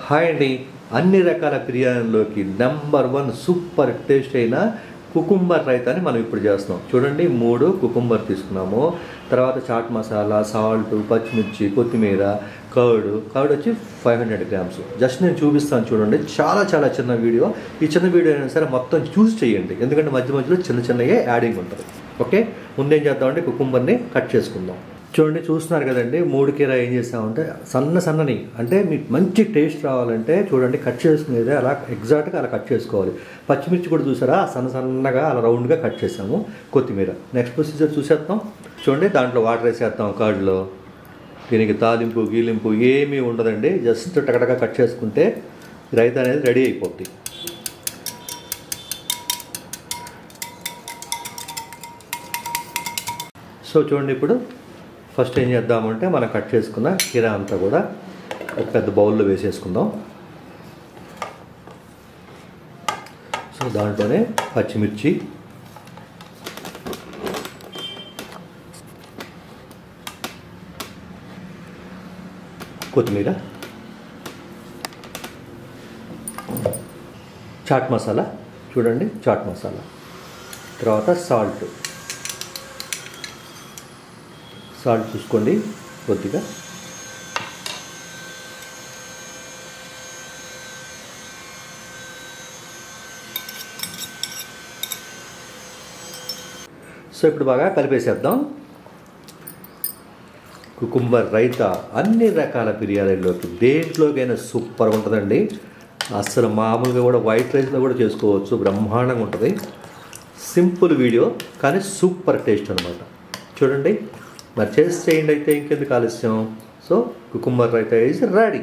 Hi అండి, అన్ని రకాల బిర్యానీలోకి నెంబర్ 1 సూపర్ టేస్ట్ అయిన కుకుంబర్ రైతాని మనం ఇప్పుడు చేస్తున్నాం. చూడండి, 3 కుకుంబర్ తీసుకున్నాము. తర్వాత చాట్ మసాలా, సాల్ట్, పచ్చిమిర్చి, కొత్తిమీర, కర్డ్ వచ్చి 500 గ్రామ్స్. జస్ట్ నేను చూపిస్తాను చూడండి. చాలా చాలా చిన్న వీడియో. ఈ చిన్న వీడియో అయినా సరే మొత్తం చూస్ చేయండి, ఎందుకంటే మధ్య మధ్యలో చిన్న చిన్నగా యాడింగ్ ఉంటుంది. ఓకే, ముందేం చేద్దామంటే కుకుంబర్ని కట్ చేసుకుందాం. చూడండి, చూస్తున్నారు కదండి. 3 కీర ఏం చేస్తామంటే సన్నని, అంటే మీకు మంచి టేస్ట్ రావాలంటే చూడండి కట్ చేసుకునేది అలా ఎగ్జాక్ట్గా అలా కట్ చేసుకోవాలి. పచ్చిమిర్చి కూడా చూసారా, సన్నగా అలా రౌండ్గా కట్ చేసాము. కొత్తిమీర నెక్స్ట్ ప్రొసీజర్ చూసేద్దాం. చూడండి, దాంట్లో వాటర్ వేసేస్తాం కర్డ్లో. దీనికి తాలింపు గీలింపు ఏమీ ఉండదండి, జస్ట్ టకటగా కట్ చేసుకుంటే రైతా అనేది రెడీ అయిపోద్ది. సో చూడండి, ఇప్పుడు ఫస్ట్ ఏం చేద్దామంటే మనం కట్ చేసుకున్న కీరా అంతా కూడా ఒక పెద్ద బౌల్లో వేసేసుకుందాం. సో దాంట్లోనే పచ్చిమిర్చి, కొత్తిమీర, చాట్ మసాలా, చూడండి చాట్ మసాలా, తర్వాత సాల్ట్ చూసుకోండి కొద్దిగా. సో ఇప్పుడు బాగా కలిపేసేద్దాం. కుకుంబర్ రైతా అన్ని రకాల బిర్యానీలోకి దేంట్లోకైనా సూపర్ ఉంటుందండి. అస్సలు మామూలుగా కూడా వైట్ రైస్లో కూడా చేసుకోవచ్చు, బ్రహ్మాండంగా ఉంటుంది. సింపుల్ వీడియో కానీ సూపర్ టేస్ట్ అనమాట. చూడండి, మరి చేసి చేయండి అయితే ఇంకెందుకు ఆలస్యం. So cucumber raita is ready.